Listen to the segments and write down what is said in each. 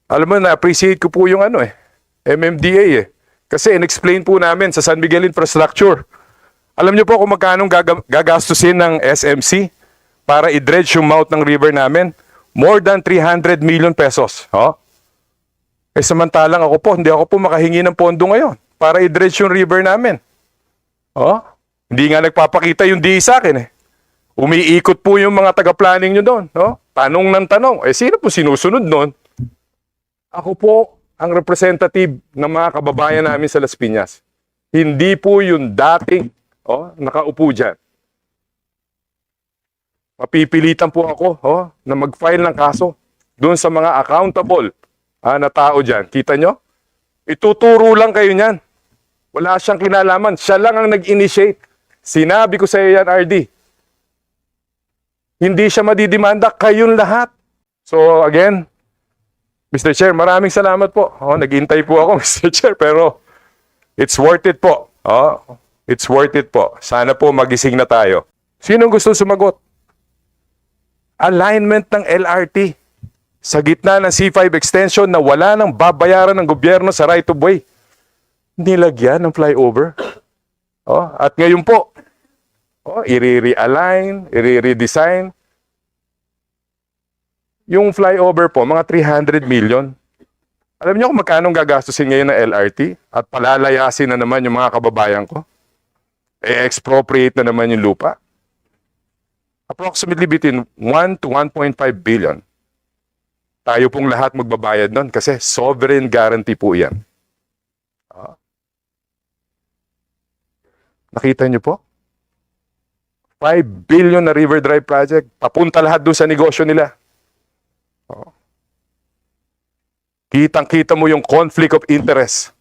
Alam mo, na-appreciate ko po yung MMDA eh. Kasi in-explain po namin sa San Miguel Infrastructure. Alam niyo po kung magkano gagastusin ng SMC para i-dredge yung mouth ng river namin? More than 300 million pesos. Oh? Eh samantalang hindi ako po makahingi ng pondo ngayon para i-dredge yung river namin. Oh? Hindi nga nagpapakita yung DE sa akin eh. Umiikot po yung mga taga-planning nyo doon. No? Tanong ng tanong. Eh sino po sinusunod noon? Ako po ang representative ng mga kababayan namin sa Las Piñas. Hindi po yung dating nakaupo dyan. Mapipilitan po ako na mag-file ng kaso doon sa mga accountable na tao dyan. Kita nyo? Ituturo lang kayo niyan. Wala siyang kinalaman. Siya lang ang nag-initiate. Sinabi ko sa iyo yan, RD. Hindi siya madidimanda. Kayong lahat. So again, Mr. Chair, maraming salamat po. Nag-intay po ako, Mr. Chair, pero it's worth it po. It's worth it po. Sana po magising na tayo. Sinong gusto sumagot? Alignment ng LRT sa gitna ng C5 extension na wala nang babayaran ng gobyerno sa right of way. Nilagyan ng flyover. At ngayon po, i-realign, i-redesign. Yung flyover po, mga 300 million. Alam niyo kung magkano gagastusin ngayon ng LRT? At palalayasin na naman yung mga kababayan ko? E-expropriate na naman yung lupa? Approximately between 1 to 1.5 billion. Tayo pong lahat magbabayad nun kasi sovereign guarantee po yan. Nakita niyo po? 5 billion na River Drive project. Papunta lahat doon sa negosyo nila. Kitang-kita mo yung conflict of interest.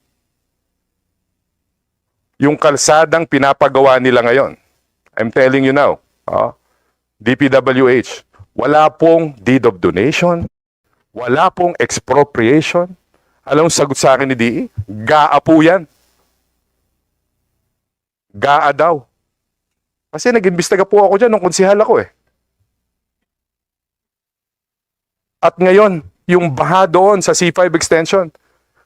Yung kalsadang pinapagawa nila ngayon. I'm telling you now. DPWH. Wala pong deed of donation. Wala pong expropriation. Alam mo sagot sa akin ni DE? GAA po yan. GAA daw. Kasi nag-imbestiga po ako dyan nung konsihal ako eh. At ngayon, yung baha doon sa C5 extension,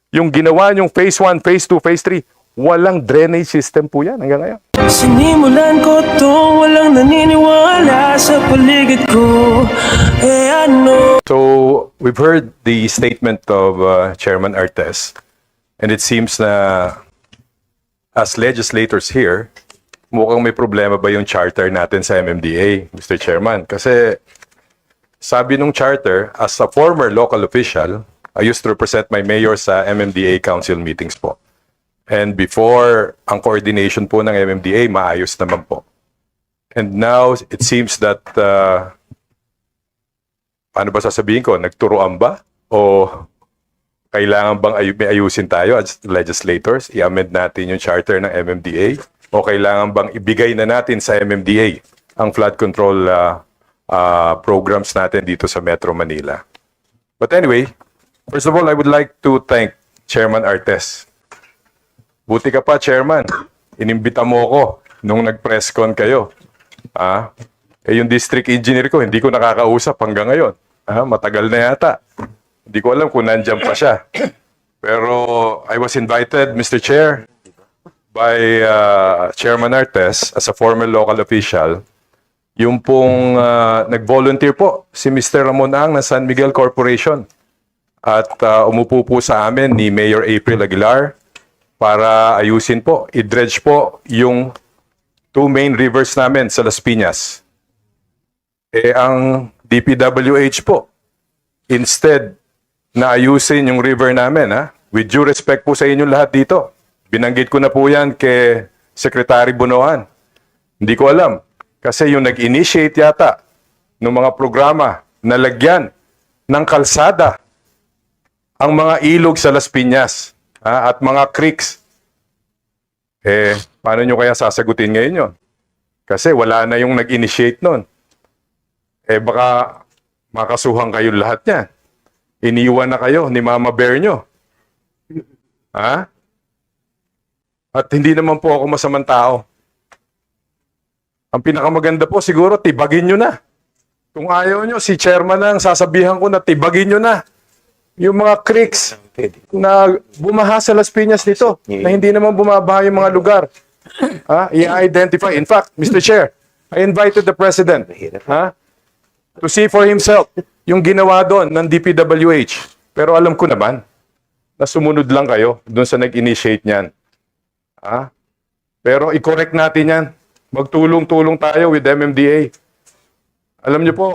yung ginawa yung phase 1, phase 2, phase 3, walang drainage system po yan hanggang ngayon. Sinimulan ko to, walang naniniwala sa paligid ko. So, we've heard the statement of Chairman Artes, and it seems na as legislators here, mukhang may problema ba yung charter natin sa MMDA, Mr. Chairman? Kasi sabi nung charter, as a former local official, I used to represent my mayor sa MMDA council meetings po. And before, ang coordination po ng MMDA, maayos naman po. And now, it seems that, paano ba sasabihin ko, nagturoan ba? O kailangan bang ayusin tayo as legislators? I-amend natin yung charter ng MMDA? O kailangan bang ibigay na natin sa MMDA ang flood control programs natin dito sa Metro Manila? But anyway, first of all, I would like to thank Chairman Artes. Buti ka pa, Chairman. Inimbita mo ko nung nag-press con kayo. Yung district engineer ko, hindi ko nakakausap hanggang ngayon. Matagal na yata. Hindi ko alam kung nandyan pa siya. Pero I was invited, Mr. Chair, by Chairman Artes as a former local official. Yung pong nag-volunteer po si Mr. Ramon Ang ng San Miguel Corporation. At umupo po sa amin ni Mayor April Aguilar para ayusin po, i-dredge po yung 2 main rivers namin sa Las Piñas. Ang DPWH po, instead na ayusin yung river namin, with due respect po sa inyo lahat dito, binanggit ko na po yan kay Secretary Bunoan. Hindi ko alam. Kasi yung nag-initiate yata ng mga programa na lagyan ng kalsada ang mga ilog sa Las Piñas at mga creeks. Paano nyo kaya sasagutin ngayon yun? Kasi wala na yung nag-initiate nun. Baka makasuhan kayo lahat niyan. Iniwan na kayo ni Mama Bear nyo. At hindi naman po ako masamang tao. Ang pinakamaganda po siguro, tibagin nyo na. Kung ayaw nyo, si chairman na ang sasabihan ko na tibagin nyo na yung mga creeks na bumaha sa Las Piñas nito, na hindi naman bumabaha yung mga lugar. I-identify. In fact, Mr. Chair, I invited the President to see for himself yung ginawa doon ng DPWH. Pero alam ko naman na sumunod lang kayo doon sa nag-initiate niyan. Pero i-correct natin yan. Magtulong-tulong tayo with MMDA. Alam niyo po,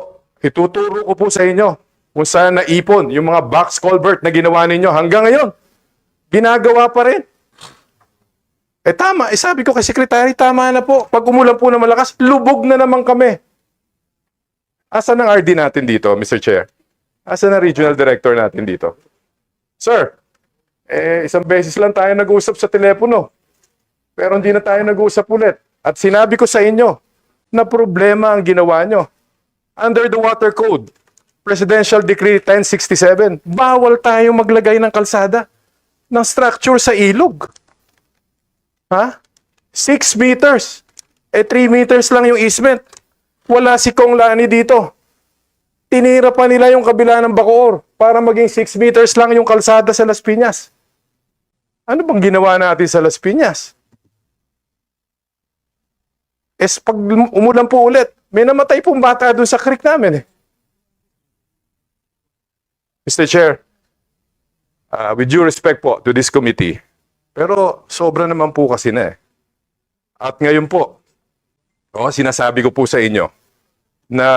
ituturo ko po sa inyo kung saan naipon yung mga box culvert na ginawa ninyo hanggang ngayon. Ginagawa pa rin. Tama. Sabi ko kay Secretary, tama na po. Pag umulan po na malakas, lubog na naman kami. Asan ang RD natin dito, Mr. Chair? Asan ang regional director natin dito? Sir, isang beses lang tayo nag-uusap sa telepono. Pero hindi na tayo nag-uusap ulit. At sinabi ko sa inyo na problema ang ginawa nyo. Under the Water Code, Presidential Decree 1067, bawal tayong maglagay ng kalsada ng structure sa ilog. 6 meters. 3 meters lang yung easement. Wala si Kong Lani dito. Tinira pa nila yung kabila ng Bacoor para maging 6 meters lang yung kalsada sa Las Piñas. Ano bang ginawa natin sa Las Piñas? Pag umulan po ulit, may namatay pong bata doon sa creek namin. Mr. Chair, with due respect po to this committee, pero sobra naman po kasi na. At ngayon po, sinasabi ko po sa inyo na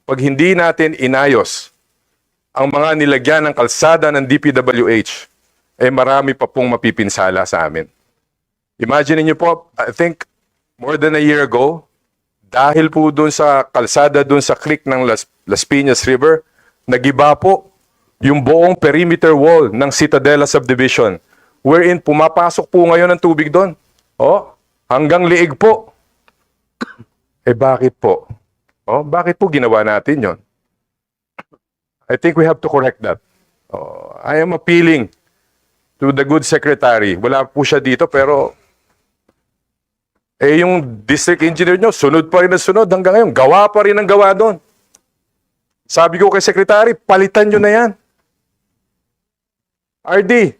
pag hindi natin inayos ang mga nilagyan ng kalsada ng DPWH, marami pa pong mapipinsala sa amin. Imagine niyo po, I think more than a year ago, dahil po doon sa kalsada doon sa creek ng Las Piñas River, nagiba po yung buong perimeter wall ng Citadela Subdivision, wherein pumapasok po ngayon ang tubig doon. Hanggang liig po. Bakit po? Bakit po ginawa natin yon? I think we have to correct that. I am appealing to the good secretary. Wala po siya dito, pero yung district engineer nyo, sunod pa rin ang sunod hanggang ngayon. Gawa pa rin ang gawa doon. Sabi ko kay secretary, palitan nyo na yan. RD,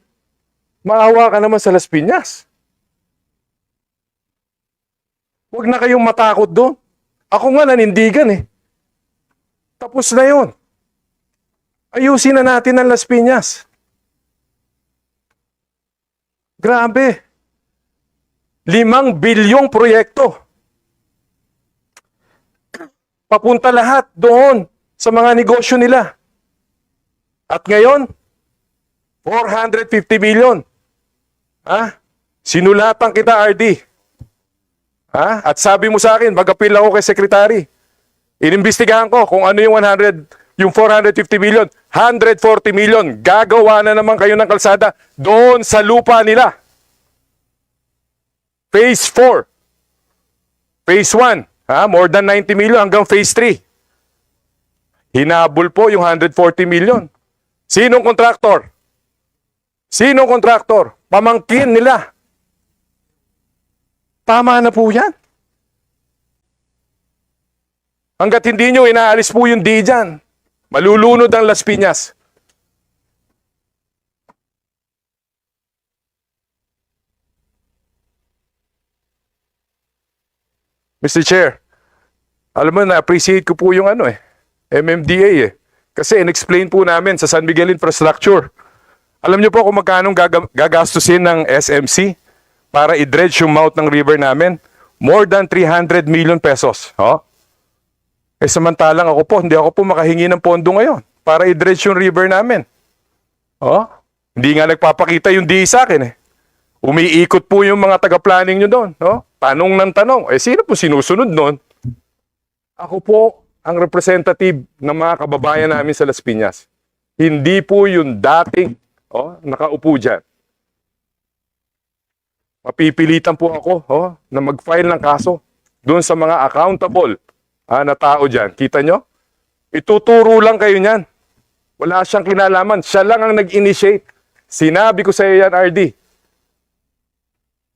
maawa ka naman sa Las Piñas. Huwag na kayong matakot doon. Ako nga nanindigan Tapos na yun. Ayusin na natin ang Las Piñas. Grabe. 5 bilyong proyekto. Papunta lahat doon sa mga negosyo nila. At ngayon, 450 million. Sinulatan kita, RD. At sabi mo sa akin, mag-appeal ako kay Secretary. Inimbestigahan ko kung ano yung 450 million. 140 million. Gagawa na naman kayo ng kalsada doon sa lupa nila. Phase 4. Phase 1. More than 90 million hanggang Phase 3. Hinabol po yung 140 million. Sinong kontraktor? Sinong kontraktor? Pamangkin nila. Tama na po yan. Hanggat hindi nyo inaalis po yung D dyan, malulunod ang Las Piñas. Mr. Chair, alam mo, na-appreciate ko po yung MMDA Kasi in-explain po namin sa San Miguel Infrastructure. Alam niyo po kung magkano gagastusin ng SMC para i-dredge yung mouth ng river namin? More than 300 million pesos. Samantalang hindi ako po makahingi ng pondo ngayon para i-dredge yung river namin. Hindi nga nagpapakita yung DE sa akin Umiikot po yung mga taga-planning nyo doon. Tanong ng tanong. Sino po sinusunod noon? Ako po ang representative ng mga kababayan namin sa Las Piñas. Hindi po yung dating nakaupo dyan. Mapipilitan po ako na mag-file ng kaso doon sa mga accountable na tao dyan. Kita nyo? Ituturo lang kayo niyan. Wala siyang kinalaman. Siya lang ang nag-initiate. Sinabi ko sa iyo yan, RD.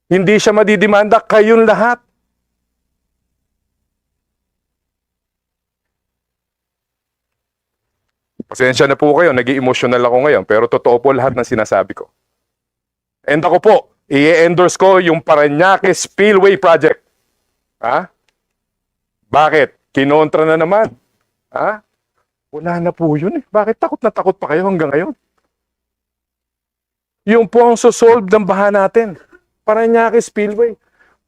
Hindi siya madidimanda. Kayong lahat. Pasensya na po kayo, naging emotional ako ngayon, pero totoo po lahat ng sinasabi ko. And ako po, i-endorse ko yung Parañaque Spillway Project. Ha? Bakit? Kinontra na naman. Ha? Wala na po yun eh. Bakit takot na takot pa kayo hanggang ngayon? Yung po ang sosolve ng baha natin. Parañaque Spillway.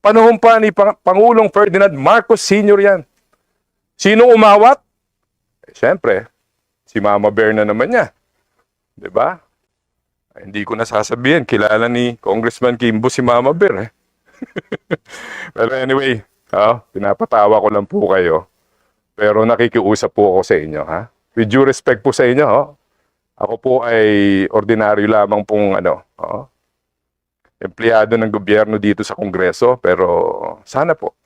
Panahon pa ni Pangulong Ferdinand Marcos Sr. yan. Sino umawat? Siyempre, si Mama Bear na naman niya. 'Di ba? Hindi ko nasasabihin. Kilala ni Congressman Kimbo si Mama Bear. Pero anyway, pinapatawa ko lang po kayo. Pero nakikiusap po ako sa inyo. Ha? With due respect po sa inyo. Ako po ay ordinaryo lamang pong empleyado ng gobyerno dito sa Kongreso. Pero sana po,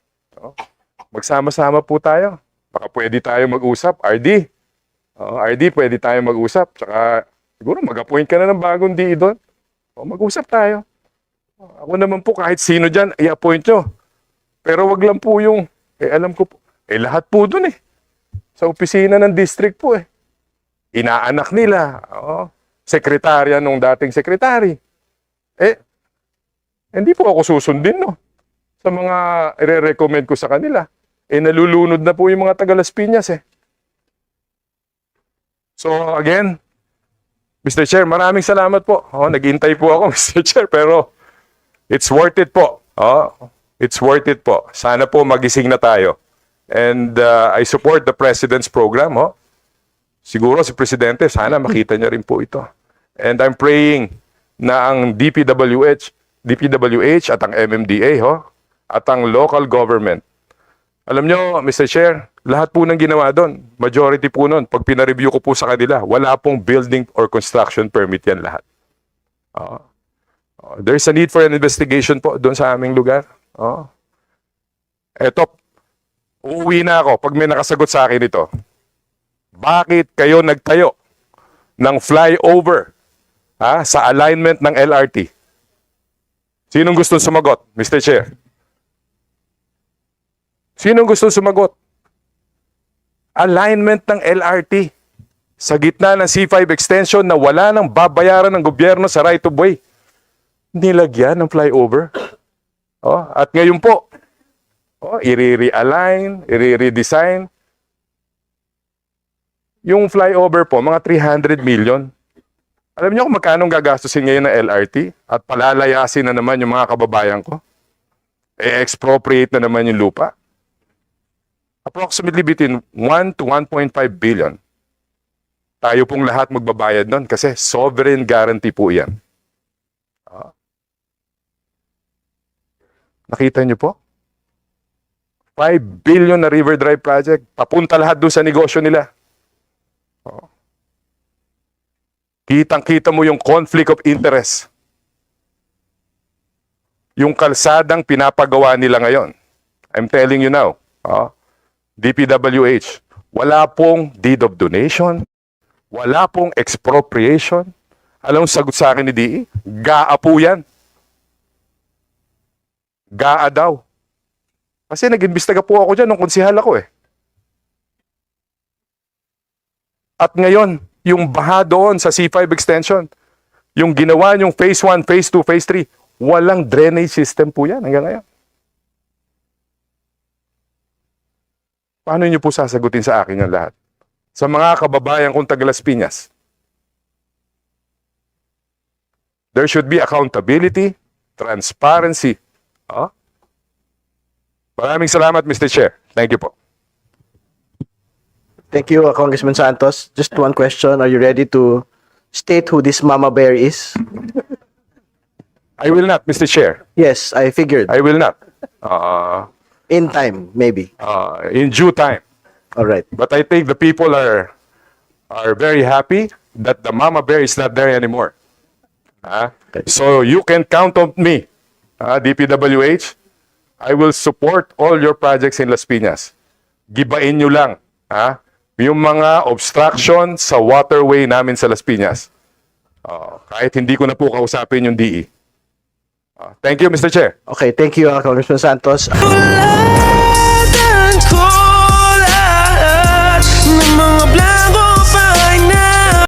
magsama-sama po tayo. Baka pwede tayo mag-usap. RD, RD, pwede tayo mag-usap. Tsaka siguro mag-appoint ka na ng bagong DE doon. Mag-usap tayo. Ako naman po kahit sino dyan, i-appoint nyo. Pero wag lang po yung, alam ko po, lahat po doon sa opisina ng district po Inaanak nila. Sekretarya nung dating sekretary. Hindi po ako susundin, no? Sa mga i-recommend ko sa kanila. Nalulunod na po yung mga taga Las Piñas, So, again, Mr. Chair, maraming salamat po. Naghintay po ako, Mr. Chair, pero it's worth it po. It's worth it po. Sana po magising na tayo. And I support the President's program, Siguro si Presidente, sana makita niya rin po ito. And I'm praying na ang DPWH at ang MMDA, at ang local government. Alam nyo, Mr. Chair, lahat po ng ginawa doon, majority po nun, pag pinareview ko po sa kanila, wala pong building or construction permit yan lahat. There's a need for an investigation po doon sa aming lugar. Eto, uuwi na ako pag may nakasagot sa akin ito. Bakit kayo nagtayo ng flyover sa alignment ng LRT? Sinong gusto sumagot, Mr. Chair? Sinong gusto sumagot? Alignment ng LRT sa gitna ng C5 extension na wala nang babayaran ng gobyerno sa right of way. Nilagyan ng flyover. At ngayon po, i-realign, i-redesign. Yung flyover po, mga 300 million. Alam niyo kung magkano gagastusin ngayon ng LRT? At palalayasin na naman yung mga kababayan ko? Expropriate na naman yung lupa? Approximately between 1 to 1.5 billion. Tayo pong lahat magbabayad nun kasi sovereign guarantee po yan. Nakita niyo po? 5 billion na River Drive project. Papunta lahat doon sa negosyo nila. Kitang-kita mo yung conflict of interest. Yung kalsadang pinapagawa nila ngayon. I'm telling you now. DPWH, wala pong deed of donation, wala pong expropriation. Alam mo sagot sa akin ni DE? GAA po yan. GAA daw. Kasi nag-imbestiga po ako dyan nung konsihal ako At ngayon, yung baha doon sa C5 extension, yung ginawa yung phase 1, phase 2, phase 3, walang drainage system po yan hanggang ngayon. Paano niyo po sasagutin sa akin yung lahat? Sa mga kababayan kong taga Las Piñas. There should be accountability, transparency. Maraming salamat, Mr. Chair. Thank you po. Thank you, Congressman Santos. Just one question. Are you ready to state who this Mama Bear is? I will not, Mr. Chair. Yes, I figured. I will not. In time, maybe. In due time. All right. But I think the people are very happy that the Mama Bear is not there anymore. So you can count on me, DPWH. I will support all your projects in Las Piñas. Gibain nyo lang yung mga obstruction sa waterway namin sa Las Piñas. Kahit hindi ko na po kausapin yung DE. Thank you, Mr. Chair. Okay, thank you, Congressman Santos. Ulatan ko lahat ng mga blanco